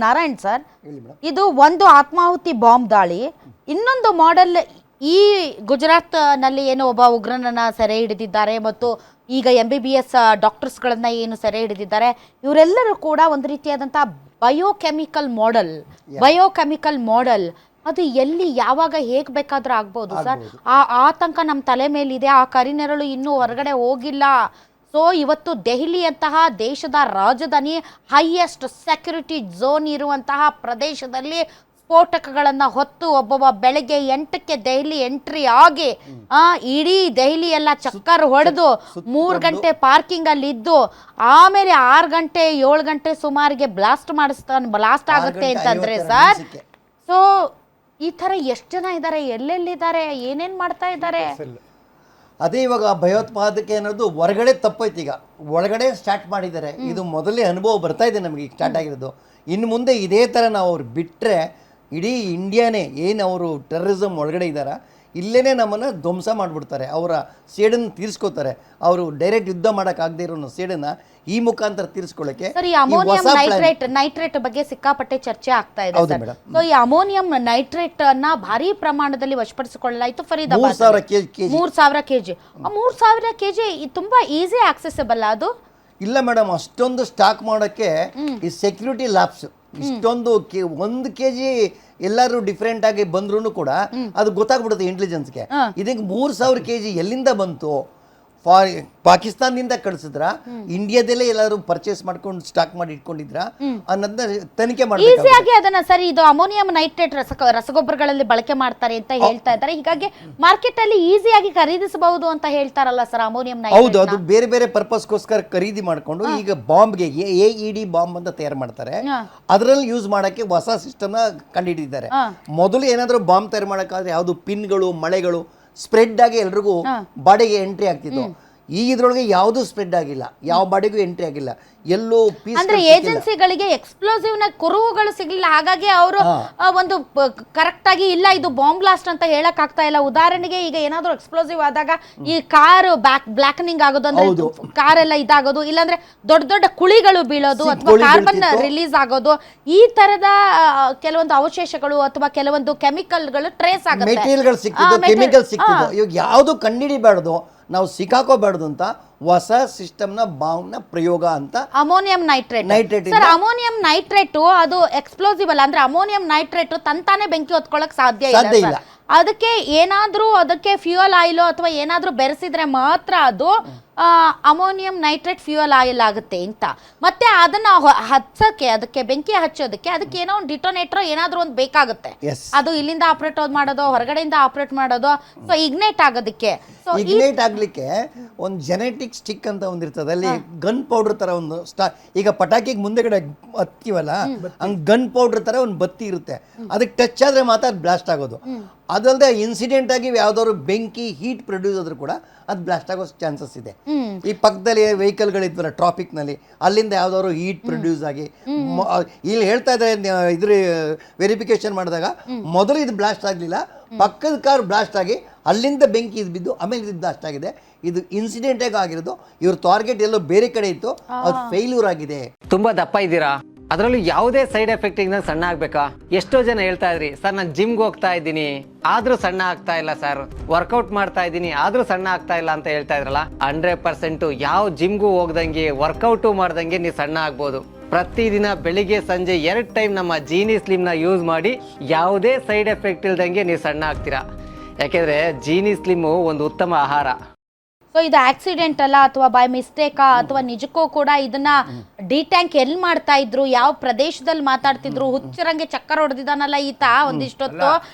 Narayan sir, ಇದು ಒಂದು ಆತ್ಮಾಹುತಿ ಬಾಂಬ್ ದಾಳಿ. ಇನ್ನೊಂದು ಮಾಡೆಲ್ ಈ ಗುಜರಾತ್ ನಲ್ಲಿ ಏನು ಒಬ್ಬ ಉಗ್ರನನ್ನ ಸೆರೆ ಹಿಡಿದಿದ್ದಾರೆ ಮತ್ತು ಈಗ MBBS ಡಾಕ್ಟರ್ಸ್ಗಳನ್ನ ಏನು ಸೆರೆ ಹಿಡಿದಿದ್ದಾರೆ, ಇವರೆಲ್ಲರೂ ಕೂಡ ಒಂದು ರೀತಿಯಾದಂತಹ ಬಯೋಕೆಮಿಕಲ್ ಮಾಡೆಲ್ ಅದು ಎಲ್ಲಿ ಯಾವಾಗ ಹೇಗ್ ಬೇಕಾದ್ರೂ ಆಗ್ಬೋದು ಸರ್. ಆ ಆತಂಕ ನಮ್ಮ ತಲೆ ಮೇಲಿದೆ. ಆ ಕರಿನೆರಳು ಇನ್ನೂ ಹೊರಗಡೆ ಹೋಗಿಲ್ಲ. ಸೊ ಇವತ್ತು ದೆಹಲಿಯಂತಹ ದೇಶದ ರಾಜಧಾನಿ ಹೈಯೆಸ್ಟ್ ಸೆಕ್ಯೂರಿಟಿ ಝೋನ್ ಇರುವಂತಹ ಪ್ರದೇಶದಲ್ಲಿ ಸ್ಫೋಟಕಗಳನ್ನು ಹೊತ್ತು ಒಬ್ಬೊಬ್ಬ ಬೆಳಗ್ಗೆ 8ಕ್ಕೆ ದೆಹಲಿ ಎಂಟ್ರಿ ಆಗಿ ಇಡೀ ದೆಹಲಿ ಎಲ್ಲ ಚಕ್ಕರ್ ಹೊಡೆದು 3 ಗಂಟೆ ಪಾರ್ಕಿಂಗ್ ಅಲ್ಲಿ ಇದ್ದು ಆಮೇಲೆ 6 ಗಂಟೆ 7 ಗಂಟೆ ಸುಮಾರಿಗೆ ಬ್ಲಾಸ್ಟ್ ಆಗುತ್ತೆ ಅಂತಂದ್ರೆ ಸರ್, ಸೊ ಈ ತರ ಎಷ್ಟು ಜನ ಇದ್ದಾರೆ, ಎಲ್ಲೆಲ್ಲಿದ್ದಾರೆ, ಏನೇನ್ ಮಾಡ್ತಾ ಇದ್ದಾರೆ? ಅದೇ ಇವಾಗ ಭಯೋತ್ಪಾದಕೆ ಅನ್ನೋದು ಹೊರಗಡೆ ತಪ್ಪೈತಿ, ಈಗ ಒಳಗಡೆ ಸ್ಟಾರ್ಟ್ ಮಾಡಿದ್ದಾರೆ. ಇದು ಮೊದಲೇ ಅನುಭವ ಬರ್ತಾ ಇದೆ ನಮಗೆ, ಈಗ ಸ್ಟಾರ್ಟ್ ಆಗಿರೋದು. ಇನ್ನು ಮುಂದೆ ಇದೇ ಥರ ನಾವು ಅವ್ರು ಬಿಟ್ಟರೆ ಇಡೀ ಇಂಡಿಯಾನೇ ಏನು ಅವರು ಟೆರರಿಸಮ್ ಒಳಗಡೆ ಇದ್ದಾರೆ, ಇಲ್ಲೇ ನಮ್ಮನ್ನು ಧ್ವಂಸ ಮಾಡಿಬಿಡ್ತಾರೆ. ಅವರ ಸೇಡನ್ನು ತೀರಿಸ್ಕೋತಾರೆ. ಅವರು ಡೈರೆಕ್ಟ್ ಯುದ್ಧ ಮಾಡೋಕ್ಕಾಗದೇ ಇರೋ ಸೇಡನ್ನು ಈ ಮುಖಾಂತರ ತೀರಿಸ್ಕೊಳ್ಳೋಕ್ಕೆ ನೈಟ್ರೇಟ್ ಬಗ್ಗೆ ಸಿಕ್ಕಾಪಟ್ಟೆ ಚರ್ಚೆ ಆಗ್ತಾ ಇದೆ. ಸೊ ಈ ಅಮೋನಿಯಂ ನೈಟ್ರೇಟ್ ಅನ್ನ ಭಾರಿ ಪ್ರಮಾಣದಲ್ಲಿ ವಶಪಡಿಸಿಕೊಳ್ಳಲಾಯಿತು ಫರೀದಾಬಾದ್. 3,000 ಕೆಜಿ. 3,000 ಕೆಜಿ ತುಂಬಾ ಈಸಿ ಆಕ್ಸೆಸಿಬಲ್ ಅದು? ಇಲ್ಲ ಮೇಡಮ್, ಅಷ್ಟೊಂದು ಸ್ಟಾಕ್ ಮಾಡೋಕ್ಕೆ ಈ ಸೆಕ್ಯೂರಿಟಿ ಲ್ಯಾಬ್ಸ್ ಇಷ್ಟೊಂದು 1 kg ಎಲ್ಲರೂ ಡಿಫ್ರೆಂಟ್ ಆಗಿ ಬಂದ್ರೂ ಕೂಡ ಅದು ಗೊತ್ತಾಗ್ಬಿಡುತ್ತೆ ಇಂಟೆಲಿಜೆನ್ಸ್ಗೆ. ಇದಕ್ಕೆ 3,000 kg ಎಲ್ಲಿಂದ ಬಂತು? ಪಾಕಿಸ್ತಾನದಿಂದ ಕಳಿಸಿದ್ರ, ಇಂಡಿಯಾದಲ್ಲೇ ಎಲ್ಲರೂ ಪರ್ಚೇಸ್ ಮಾಡ್ಕೊಂಡು ಸ್ಟಾಕ್ ಮಾಡಿ ಇಟ್ಕೊಂಡಿದ್ರ ಅನ್ನೋದನ್ನ ತನಿಖೆ ಮಾಡಬೇಕು. ಅದನ್ನ ಸರಿ, ಇದು ಅಮೋನಿಯಂ ನೈಟ್ರೇಟ್ ರಸಗೊಬ್ಬರಗಳಲ್ಲಿ ಬಳಕೆ ಮಾಡ್ತಾರೆ ಅಂತ ಹೇಳ್ತಾ ಇದ್ದಾರೆ. ಹೀಗಾಗಿ ಮಾರ್ಕೆಟ್ ಅಲ್ಲಿ ಈಸಿಯಾಗಿ ಖರೀದಿಸಬಹುದು ಅಂತ ಹೇಳ್ತಾರಲ್ಲ ಸರ್ ಅಮೋನಿಯಂ ನೈಟ್ರೇಟ್? ಹೌದು, ಅದು ಬೇರೆ ಬೇರೆ ಪರ್ಪಸ್ಗೋಸ್ಕರ ಖರೀದಿ ಮಾಡ್ಕೊಂಡು ಈಗ ಬಾಂಬ್ಗೆ AED ಬಾಂಬ್ ಅಂತ ತಯಾರು ಮಾಡ್ತಾರೆ. ಅದರಲ್ಲಿ ಯೂಸ್ ಮಾಡಕ್ಕೆ ಹೊಸ ಸಿಸ್ಟಮ್ ಕಂಡುಹಿಡಿದಿದ್ದಾರೆ. ಮೊದಲು ಏನಾದರೂ ಬಾಂಬ್ ತಯಾರು ಮಾಡಕ್ಕಾದ್ರೆ ಯಾವುದು ಪಿನ್ಗಳು, ಮಳೆಗಳು ಸ್ಪ್ರೆಡ್ ಆಗಿ ಎಲ್ರಿಗೂ ಬಾಡಿಗೆ ಎಂಟ್ರಿ ಆಗ್ತಿತ್ತು. ಈ ಇದ್ರೊಳಗೆ ಯಾವುದು ಸ್ಪ್ರೆಡ್ ಆಗಿಲ್ಲ, ಯಾವ ಬಾಡಿಗೂ ಎಂಟ್ರಿ ಆಗಿಲ್ಲ. ಎಲ್ಲೋ ಪೀಸ್ ಅಂದ್ರೆ ಏಜೆನ್ಸಿಗಳಿಗೆ ಎಕ್ಸ್ಪ್ಲೋಸಿವ್ ನ ಕುರುಹುಗಳು ಸಿಗ್ಲಿಲ್ಲ. ಹಾಗಾಗಿ ಅವರು ಒಂದು ಕರೆಕ್ಟ್ ಆಗಿ ಇಲ್ಲ ಇದು ಬಾಂಬ್ ಬ್ಲಾಸ್ಟ್ ಅಂತ ಹೇಳಕ್ ಆಗ್ತಾ ಇಲ್ಲ. ಉದಾಹರಣೆಗೆ ಈಗ ಏನಾದ್ರು ಎಕ್ಸ್ಪ್ಲೋಸಿವ್ ಆದಾಗ ಈ ಕಾರ್ ಬ್ಲಾಕ್ನಿಂಗ್ ಆಗೋದು, ಅಂದ್ರೆ ಕಾರ್ ಎಲ್ಲ ಇದಾಗೋದು, ಇಲ್ಲಾಂದ್ರೆ ದೊಡ್ಡ ದೊಡ್ಡ ಕುಳಿಗಳು ಬೀಳೋದು ಅಥವಾ ಕಾರ್ಬನ್ ರಿಲೀಸ್ ಆಗೋದು, ಈ ತರದ ಕೆಲವೊಂದು ಅವಶೇಷಗಳು ಅಥವಾ ಕೆಲವೊಂದು ಕೆಮಿಕಲ್ಗಳು ಟ್ರೇಸ್ ಆಗುತ್ತೆ. ಮೆಟೀರಿಯಲ್ಗಳು ಸಿಕ್ಕಿದ್ದು, ಕೆಮಿಕಲ್ ಸಿಕ್ಕಿದ್ದು. ಇವಾಗ ಯಾವುದು ಕಂಡುಹಿಡಿಬಾರ್ದು, ನಾವು ಸಿಕ್ಕಾಕೋಬಾರ್ದು ಅಂತ ಹೊಸ ಸಿಸ್ಟಮ್ ನ ಬಾಂಬ್ ನ ಪ್ರಯೋಗ ಅಂತ ammonium nitrate. Sir, ammonium nitrate ಅದು ಎಕ್ಸ್ಪ್ಲೋಸಿವ್ ಅಲ್ಲ, ಅಂದ್ರೆ ಅಮೋನಿಯಂ ನೈಟ್ರೇಟ್ ತಂತಾನೆ ಬೆಂಕಿ ಹೊತ್ಕೊಳ್ಳಕ್ ಸಾಧ್ಯ ಇಲ್ಲ. ಅದಕ್ಕೆ ಏನಾದ್ರೂ ಅದಕ್ಕೆ ಫ್ಯೂಯಲ್ ಆಯಿಲ್ ಅಥವಾ ಏನಾದ್ರೂ ಬೆರೆಸಿದ್ರೆ ಮಾತ್ರ ಅದು ಅಮೋನಿಯಂ ನೈಟ್ರೇಟ್ ಫ್ಯೂಯಲ್ ಆಯಿಲ್ ಆಗುತ್ತೆ ಅಂತ. ಮತ್ತೆ ಅದನ್ನ ಹಚ್ಚಕ್ಕೆ, ಅದಕ್ಕೆ ಬೆಂಕಿ ಹಚ್ಚೋದಕ್ಕೆ ಅದಕ್ಕೆ ಏನೋ ಒಂದು ಡಿಟೋನೇಟರ್ ಏನಾದ್ರೂ ಒಂದು ಬೇಕಾಗುತ್ತೆ. ಅದು ಇಲ್ಲಿಂದ ಆಪರೇಟ್ ಮಾಡೋದು, ಹೊರಗಡೆಯಿಂದ ಆಪರೇಟ್ ಮಾಡೋದು, ಸೊ ಇಗ್ನೈಟ್ ಆಗೋದಕ್ಕೆ. ಇಗ್ನೈಟ್ ಆಗ್ಲಿಕ್ಕೆ ಒಂದು ಜೆನೆಟಿಕ್ ಸ್ಟಿಕ್ ಅಂತ ಒಂದಿರ್ತದೆ, ಅಲ್ಲಿ ಗನ್ ಪೌಡರ್ ತರ ಒಂದು ಈಗ ಪಟಾಕಿಗೆ ಮುಂದೆಗಡೆ ಹತ್ತೀವಲ್ಲ, ಹಂಗ್ ಗನ್ ಪೌಡರ್ ತರ ಒಂದು ಬತ್ತಿ ಇರುತ್ತೆ. ಅದಕ್ಕೆ ಟಚ್ ಆದ್ರೆ ಮಾತ್ರ ಅದು ಬ್ಲಾಸ್ಟ್ ಆಗೋದು. ಅದಲ್ಲದೆ ಇನ್ಸಿಡೆಂಟ್ ಆಗಿ ಯಾವ್ದಾದ್ರು ಬೆಂಕಿ ಹೀಟ್ ಪ್ರೊಡ್ಯೂಸ್ ಆದ್ರೂ ಕೂಡ ಅದು ಬ್ಲಾಸ್ಟ್ ಆಗೋ ಚಾನ್ಸಸ್ ಇದೆ. ಈ ಪಕ್ಕದಲ್ಲಿ ವೆಹಿಕಲ್ಗಳಿದ್ವಲ್ಲ ಟ್ರಾಫಿಕ್ ನಲ್ಲಿ, ಅಲ್ಲಿಂದ ಯಾವ್ದಾದ್ರು ಹೀಟ್ ಪ್ರೊಡ್ಯೂಸ್ ಆಗಿ ಇಲ್ಲಿ ಹೇಳ್ತಾ ಇದ್ದಾರೆ ಇದ್ರ ವೆರಿಫಿಕೇಶನ್ ಮಾಡಿದಾಗ ಮೊದಲು ಇದು ಬ್ಲಾಸ್ಟ್ ಆಗಲಿಲ್ಲ, ಪಕ್ಕದ ಕಾರ್ ಬ್ಲಾಸ್ಟ್ ಆಗಿ ಅಲ್ಲಿಂದ ಬೆಂಕಿ ಇದು ಬಿದ್ದು ಆಮೇಲೆ ಇದು ಬ್ಲಾಸ್ಟ್ ಆಗಿದೆ. ಇದು ಇನ್ಸಿಡೆಂಟ್ ಆಗಿ ಆಗಿರೋದು. ಇವ್ರ ಟಾರ್ಗೆಟ್ ಎಲ್ಲೋ ಬೇರೆ ಕಡೆ ಇತ್ತು, ಅದು ಫೇಲ್ಯೂರ್ ಆಗಿದೆ. ತುಂಬಾ ದಪ್ಪ ಇದ್ದೀರಾ, ಅದರಲ್ಲೂ ಯಾವುದೇ ಸೈಡ್ ಎಫೆಕ್ಟ್ ಇಂದ ಸಣ್ಣ ಆಗ್ಬೇಕಾ? ಎಷ್ಟೋ ಜನ ಹೇಳ್ತಾ ಇದ್ರಿ ಸರ್, ನಾನು ಜಿಮ್ಗೆ ಹೋಗ್ತಾ ಇದ್ದೀನಿ ಆದ್ರೂ ಸಣ್ಣ ಆಗ್ತಾ ಇಲ್ಲ ಸರ್, ವರ್ಕೌಟ್ ಮಾಡ್ತಾ ಇದ್ದೀನಿ ಆದ್ರೂ ಸಣ್ಣ ಆಗ್ತಾ ಇಲ್ಲ ಅಂತ ಹೇಳ್ತಾ ಇದ್ರಲ್ಲ. 100% ಯಾವ ಜಿಮ್ಗೂ ಹೋಗ್ದಂಗೆ ವರ್ಕೌಟು ಮಾಡ್ದಂಗೆ ನೀವು ಸಣ್ಣ ಆಗ್ಬೋದು. ಪ್ರತಿದಿನ ಬೆಳಿಗ್ಗೆ ಸಂಜೆ 2 ಟೈಮ್ ನಮ್ಮ ಜೀನಿ ಸ್ಲಿಮ್ ನ ಯೂಸ್ ಮಾಡಿ ಯಾವುದೇ ಸೈಡ್ ಎಫೆಕ್ಟ್ ಇಲ್ದಂಗೆ ನೀವು ಸಣ್ಣ ಆಗ್ತೀರಾ. ಯಾಕೆಂದ್ರೆ ಜೀನಿ ಸ್ಲಿಮ್ ಒಂದು ಉತ್ತಮ ಆಹಾರ. ಸೊ ಇದು ಆಕ್ಸಿಡೆಂಟ್ ಅಲ್ಲ ಅಥವಾ ಬೈ ಮಿಸ್ಟೇಕಾ ಅಥವಾ ನಿಜಕ್ಕೂ ಕೂಡ ಇದನ್ನ ಡಿಟ್ಯಾಂಕ್ ಎಲ್ಲಿ ಮಾಡ್ತಾ ಇದ್ರು, ಯಾವ ಪ್ರದೇಶದಲ್ಲಿ ಮಾತಾಡ್ತಿದ್ರು, ಹುಚ್ಚರಂಗೆ ಚಕ್ಕರ್ ಹೊಡೆದಿದ್ದಾನಲ್ಲ ಈತ ಒಂದಿಷ್ಟೊತ್ತು,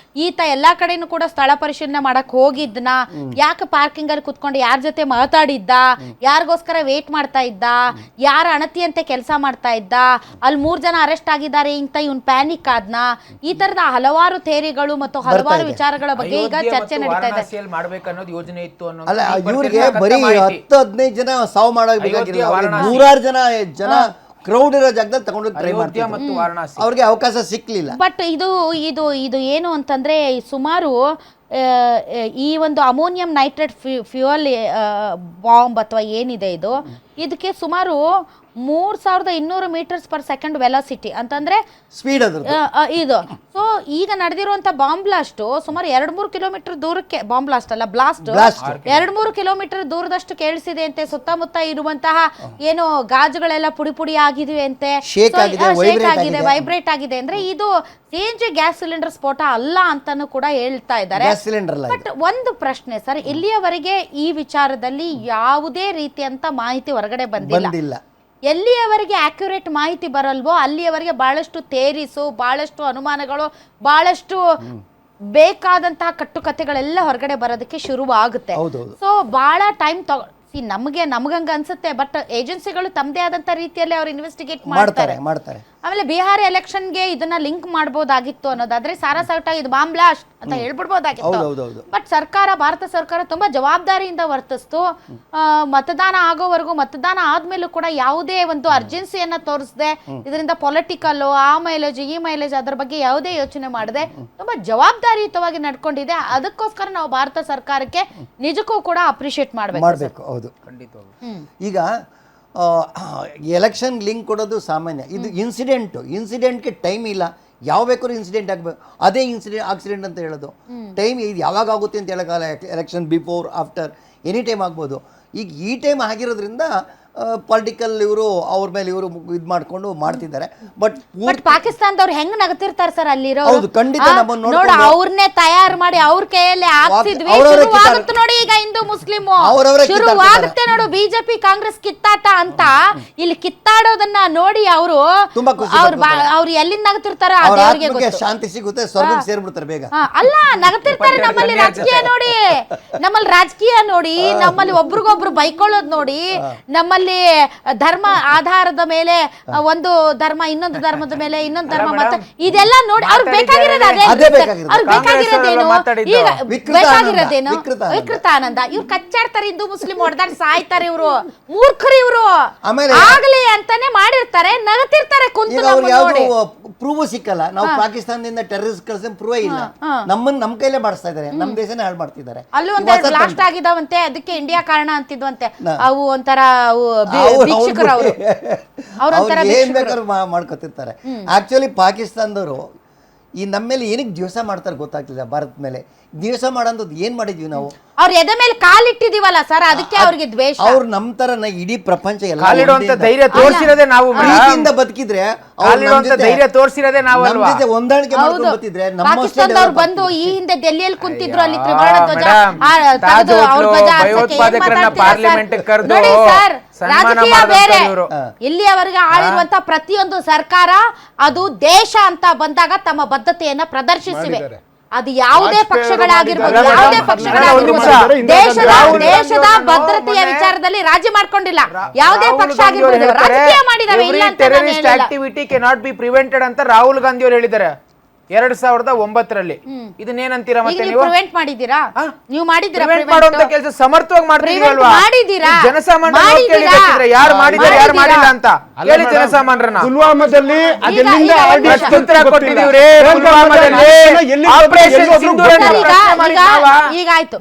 ಈತ ಎಲ್ಲಾ ಕಡೆನೂ ಕೂಡ ಸ್ಥಳ ಪರಿಶೀಲನೆ ಮಾಡಕ್ ಹೋಗಿದ್ನ, ಯಾಕೆ ಪಾರ್ಕಿಂಗ್ ಅಲ್ಲಿ ಕುತ್ಕೊಂಡು ಯಾರ ಜೊತೆ ಮಾತಾಡಿದ್ದ, ಯಾರಿಗೋಸ್ಕರ ವೇಟ್ ಮಾಡ್ತಾ ಇದ್ದ, ಯಾರ ಅಣತಿಯಂತೆ ಕೆಲಸ ಮಾಡ್ತಾ ಇದ್ದ, ಅಲ್ಲಿ 3 ಜನ ಅರೆಸ್ಟ್ ಆಗಿದ್ದಾರೆ ಅಂತ ಇವ್ನ್ ಪ್ಯಾನಿಕ್ ಆದ್ನ, ಈ ತರದ ಹಲವಾರು ಥೇರಿಗಳು ಮತ್ತು ಹಲವಾರು ವಿಚಾರಗಳ ಬಗ್ಗೆ ಈಗ ಚರ್ಚೆ ನಡೀತಾ ಇದೆ. ಬರೀ 10-15 ಜನ ಸಾವು ಮಾಡಬೇಕಾಗಿಲ್ಲ, 100 ಜನ ಕ್ರೌಡ್ ಇರೋ ಜಾಗದಲ್ಲಿ ತಗೊಂಡು ಟ್ರೈ ಮಾಡ್ತಾರೆ, ಅವ್ರಿಗೆ ಅವಕಾಶ ಸಿಕ್ಲಿಲ್ಲ. ಬಟ್ ಇದು ಏನು ಅಂತಂದ್ರೆ ಸುಮಾರು ಈ ಒಂದು ಅಮೋನಿಯಂ ನೈಟ್ರೇಟ್ ಫ್ಯೂಯಲ್ ಬಾಂಬ್ ಅಥವಾ ಏನಿದೆ ಇದಕ್ಕೆ ಸುಮಾರು 3200 ಮೀಟರ್ಸ್ ಪರ್ ಸೆಕೆಂಡ್ ವೆಲಾಸಿಟಿ ಅಂತಂದ್ರೆ ಸ್ಪೀಡ್ ಅದ್ರದ್ದು. ಇದು ಸೊ ಈಗ ನಡೆದಿರುವಂತ ಬಾಂಬ್ ಬ್ಲಾಸ್ಟ್ ಸುಮಾರು 2-3 ಕಿಲೋಮೀಟರ್ ದೂರಕ್ಕೆ, ಬಾಂಬ್ ಬ್ಲಾಸ್ಟ್ ಅಲ್ಲ ಬ್ಲಾಸ್ಟ್ 2-3 ಕಿಲೋಮೀಟರ್ ದೂರದಷ್ಟು ಕೇಳಿಸಿದೆ ಅಂತೆ. ಸುತ್ತಮುತ್ತ ಇರುವಂತಹ ಏನು ಗಾಜುಗಳೆಲ್ಲ ಪುಡಿ ಪುಡಿ ಆಗಿವೆ ಅಂತೆ, ಶೇಕ್ ಆಗಿದೆ, ವೈಬ್ರೇಟ್ ಆಗಿದೆ. ಅಂದ್ರೆ ಇದು CNG ಗ್ಯಾಸ್ ಸಿಲಿಂಡರ್ ಸ್ಫೋಟ ಅಲ್ಲ ಅಂತಾನು ಕೂಡ ಹೇಳ್ತಾ ಇದ್ದಾರೆ. ಬಟ್ ಒಂದು ಪ್ರಶ್ನೆ ಸರ್, ಇಲ್ಲಿಯವರೆಗೆ ಈ ವಿಚಾರದಲ್ಲಿ ಯಾವುದೇ ರೀತಿಯಂತ ಮಾಹಿತಿ ಹೊರಗಡೆ ಬಂದಿಲ್ಲ. ಎಲ್ಲಿಯವರೆಗೆ ಆಕ್ಯುರೇಟ್ ಮಾಹಿತಿ ಬರಲ್ವೋ ಅಲ್ಲಿಯವರೆಗೆ ಬಹಳಷ್ಟು ತೇರಿಸು, ಬಹಳಷ್ಟು ಅನುಮಾನಗಳು, ಬಹಳಷ್ಟು ಬೇಕಾದಂತಹ ಕಟ್ಟುಕತೆಗಳೆಲ್ಲ ಹೊರಗಡೆ ಬರೋದಕ್ಕೆ ಶುರು ಆಗುತ್ತೆ. ಸೊ ಬಹಳ ಟೈಮ್ ನಮಗಂಗ ಅನ್ಸುತ್ತೆ. ಬಟ್ ಏಜೆನ್ಸಿಗಳು ತಮ್ಮದೇ ಆದಂತ ರೀತಿಯಲ್ಲಿ ಅವ್ರು ಇನ್ವೆಸ್ಟಿಗೇಟ್ ಮಾಡ್ತಾರೆ. ಆಮೇಲೆ ಬಿಹಾರ ಎಲೆಕ್ಷನ್ಗೆ ಇದನ್ನ ಲಿಂಕ್ ಮಾಡಬಹುದಾಗಿತ್ತು ಅನ್ನೋದಾದ್ರೆ ಸಾರಾಸಗಟ ಇದು ಬಾಂಬ್ ಬ್ಲಾಸ್ಟ್ ಅಂತ ಹೇಳ್ಬಿಡ್ಬೋದಾಗಿತ್ತು. ಬಟ್ ಭಾರತ ಸರ್ಕಾರ ತುಂಬಾ ಜವಾಬ್ದಾರಿಯಿಂದ ವರ್ತಿಸ್ತು. ಮತದಾನ ಆಗೋವರೆಗೂ, ಮತದಾನ ಆದ್ಮೇಲೂ ಕೂಡ ಯಾವುದೇ ಒಂದು ಅರ್ಜೆನ್ಸಿಯನ್ನ ತೋರಿಸದೆ, ಇದರಿಂದ ಪೊಲಿಟಿಕಲ್ ಆ ಮೈಲೇಜ್ ಈ ಮೈಲೇಜ್ ಅದ್ರ ಬಗ್ಗೆ ಯಾವುದೇ ಯೋಚನೆ ಮಾಡದೆ ತುಂಬಾ ಜವಾಬ್ದಾರಿಯುತವಾಗಿ ನಡ್ಕೊಂಡಿದೆ. ಅದಕ್ಕೋಸ್ಕರ ನಾವು ಭಾರತ ಸರ್ಕಾರಕ್ಕೆ ನಿಜಕ್ಕೂ ಕೂಡ ಅಪ್ರಿಶಿಯೇಟ್ ಮಾಡಬೇಕು. ಹೌದು, ಈಗ ಎಲೆಕ್ಷನ್ ಲಿಂಕ್ ಕೊಡೋದು ಸಾಮಾನ್ಯ. ಇದು ಇನ್ಸಿಡೆಂಟ್ಗೆ ಟೈಮ್ ಇಲ್ಲ. ಯಾವ ಬೇಕಾದ್ರೂ ಇನ್ಸಿಡೆಂಟ್ ಆಗಬೇಕು, ಅದೇ ಆಕ್ಸಿಡೆಂಟ್ ಅಂತ ಹೇಳೋದು. ಟೈಮ್ ಇದು ಯಾವಾಗ ಆಗುತ್ತೆ ಅಂತ ಹೇಳೋಕ್ಕಾಗಲ್ಲ. Election before after any time ಆಗ್ಬೋದು. ಈಗ ಈ ಟೈಮ್ ಆಗಿರೋದ್ರಿಂದ ಪೊಲಿಟಿಕಲ್ ಇವರು ಅವ್ರ ಮೇಲೆ ಇವರು ಇದು ಮಾಡ್ಕೊಂಡು ಮಾಡ್ತಿದ್ದಾರೆ. ಬಟ್ ಪಾಕಿಸ್ತಾನದವ್ರು ಹೆಂಗ್ ನಗತಿರ್ತಾರೆ ಸರ್ ಅಲ್ಲಿರೋ. ಖಂಡಿತ ನೋಡ, ಅವ್ರನ್ನೇ ತಯಾರು ಮಾಡಿ ಅವ್ರ ಕೈಯಲ್ಲಿ ಹಾಕ್ಸಿದ್ವಿ. ನೋಡಿ ಈಗ ಹಿಂದೂ ಮುಸ್ಲಿಂ ಶುರುವಾಗುತ್ತೆ ನೋಡು. ಬಿಜೆಪಿ ಕಾಂಗ್ರೆಸ್ ಕಿತ್ತಾಟ ಅಂತ ಇಲ್ಲಿ ಕಿತ್ತಾಡೋದನ್ನ ನೋಡಿ ಅವ್ರು ಎಲ್ಲಿಂದ ನಗತಿರ್ತಾರ ಶಾಂತಿ ಸಿಗುತ್ತೆ, ಸ್ವರ್ಗಕ್ಕೆ ಸೇರ್ಬಿಡ್ತಾರೆ ಬೇಗ. ಅಲ್ಲ, ನಗತಿರ್ತಾರೆ. ನಮ್ಮಲ್ಲಿ ರಾಜಕೀಯ ನೋಡಿ, ನಮ್ಮಲ್ಲಿ ಒಬ್ರಿಗೊಬ್ರು ಬೈಕೊಳ್ಳೋದ್ ನೋಡಿ, ನಮ್ಮಲ್ಲಿ ಧರ್ಮ ಆಧಾರದ ಮೇಲೆ ಒಂದು ಧರ್ಮ ಇನ್ನೊಂದು ಧರ್ಮದ ಮೇಲೆ ಇನ್ನೊಂದು ಧರ್ಮ ಮತ್ತೆ ಇದೆಲ್ಲ ನೋಡಿ ಅವ್ರಿಗೆ ಬೇಕಾಗಿರೋದೇನು ವಿಕೃತ ಆನಂದ. ಇವ್ರು ಕಚ್ಚಾಡ್ತಾರೆ, ಹಿಂದೂ ಮುಸ್ಲಿಂ ಹೊಡೆದಾಡಿ ಸಾಯ್ತಾರೆ, ಇವರು ಮೂರ್ಖರು ಇವರು ಆಗ್ಲಿ ಅಂತಾನೆ ಮಾಡಿರ್ತಾರೆ, ನಗತಿರ್ತಾರೆ ಕುಂತು. ಪ್ರೂವ್ ಸಿಕ್ಕಲ್ಲ. ನಾವು ಪಾಕಿಸ್ತಾನದಿಂದ ಟೆರರಿಸ್ಟ್ ಕಳ್ಸ ಪ್ರೂವ್ ಇಲ್ಲ. ನಮ್ ಕೈಲೇ ಮಾಡಿಸ್ತಾ ಇದಾರೆ, ನಮ್ ದೇಶನೇ ಹಾಳು ಮಾಡ್ತಿದ್ದಾರೆ. ಅಲ್ಲೂ ಒಂದ್ ಬ್ಲಾಸ್ಟ್ ಆಗಿದಾವಂತೆ, ಅದಕ್ಕೆ ಇಂಡಿಯಾ ಕಾರಣ ಅಂತಿದ್ವಂತೆ. ಅವು ಒಂಥರ ಭಿಕ್ಷುಕರು, ಅವರು ಏನ್ ಬೇಕಾದ್ರೂ ಮಾಡ್ಕೊತಿರ್ತಾರೆ. ಆಕ್ಚುಲಿ ಪಾಕಿಸ್ತಾನದವರು ಈ ನಮ್ಮ ಮೇಲೆ ಏನಕ್ಕೆ ದಿವಸ ಮಾಡ್ತಾರೆ ಗೊತ್ತಾಗ್ತಿಲ್ಲ. ಭಾರತ ಮೇಲೆ ದಿವಸ ಮಾಡೋದು ಏನ್ ಮಾಡಿದ್ವಿ ನಾವು? ಅವ್ರ ಎದೆ ಮೇಲೆ ಕಾಲಿಟ್ಟಿದೀವಲ್ಲ ಸರ್, ಅದಕ್ಕೆ ಅವ್ರಿಗೆ ದ್ವೇಷ. ಅವ್ರು ನಮ್ ತರ ಇಡೀ ಪ್ರಪಂಚ ಎಲ್ಲ ಧೈರ್ಯ ತೋರಿಸಿರೋದೇ ನಾವು. ಪ್ರೀತಿಯಿಂದ ಬದುಕಿದ್ರೆ, ಧೈರ್ಯ ತೋರಿಸಿರೋದೇ ನಾವು ಅಲ್ವಾ? ಹೊಂದಾಣಿಕೆ ಮಾಡ್ಕೊಂಡು ಬರ್ತಿದ್ರೆ ಪಾಕಿಸ್ತಾನದವ್ರು ಬಂದು ಈ ಹಿಂದೆ ಡೆಲ್ಲಿಯಲ್ಲಿ ಕುಂತಿದ್ರು, ಅಲ್ಲಿ ತ್ರಿವರ್ಣ ಧ್ವಜ ಭಯೋತ್ಪಾದಕರನ್ನ ಪಾರ್ಲಿಮೆಂಟ್ ಕರೆದು ರಾಜಕೀಯ ಬೇರೆ. ಇಲ್ಲಿಯವರೆಗೆ ಆಳಿರುವಂತ ಪ್ರತಿಯೊಂದು ಸರ್ಕಾರ ಅದು ದೇಶ ಅಂತ ಬಂದಾಗ ತಮ್ಮ ಬದ್ಧತೆಯನ್ನ ಪ್ರದರ್ಶಿಸಿವೆ. ಅದು ಯಾವುದೇ ಪಕ್ಷಗಳಾಗಿರ್ಬೋದು, ಯಾವುದೇ ಪಕ್ಷಗಳಾಗಿರ್ಬೋದು, ದೇಶದ ಭದ್ರತೆಯ ವಿಚಾರದಲ್ಲಿ ರಾಜಿ ಮಾಡ್ಕೊಂಡಿಲ್ಲ. ಯಾವುದೇ ಪಕ್ಷ ಆಗಿರ್ಬೋದು, ರಾಜಕೀಯ ಮಾಡಿದಾವೆ. ಇಲ್ಲ ಅಂತ terrorist activity cannot be prevented ಅಂತ ರಾಹುಲ್ ಗಾಂಧಿ ಅವರು ಹೇಳಿದ್ದಾರೆ 2009ರಲ್ಲಿ. ಇದನ್ನೇನಂತೀರಾ? ಮತ್ತೆ ನೀವು ಪ್ರಿವೆಂಟ್ ಮಾಡಿದ್ದೀರಾ? ನೀವು ಮಾಡಿದ್ದೀರಾ? ಪ್ರಿವೆಂಟ್ ಮಾಡುವಂತ ಕೆಲಸ ಸಮರ್ಥವಾಗಿ ಮಾಡ್ತಿದೀವಲ್ವಾ? ಮಾಡಿದ್ದೀರಾ? ಜನಸಾಮಾನ್ಯರು ಕೇಳಬೇಕಿದ್ರೆ ಯಾರು ಮಾಡಿದ್ದಾರೆ ಯಾರು ಮಾಡಿಲ್ಲ ಅಂತ ಹೇಳಿ. ಜನಸಾಮಾನ್ಯರನ್ನ ಪುಲ್ವಾಮಾದಲ್ಲಿ ಅದೆಲ್ಲಿಂದ ಉತ್ತರ ಕೊಟ್ಟಿದ್ದೀವ್ರಿ. ಪುಲ್ವಾಮಾದಲ್ಲಿ ಆಪರೇಷನ್ ಸಿಂಧೂರನ್ನ ಈಗ ಆಯ್ತು.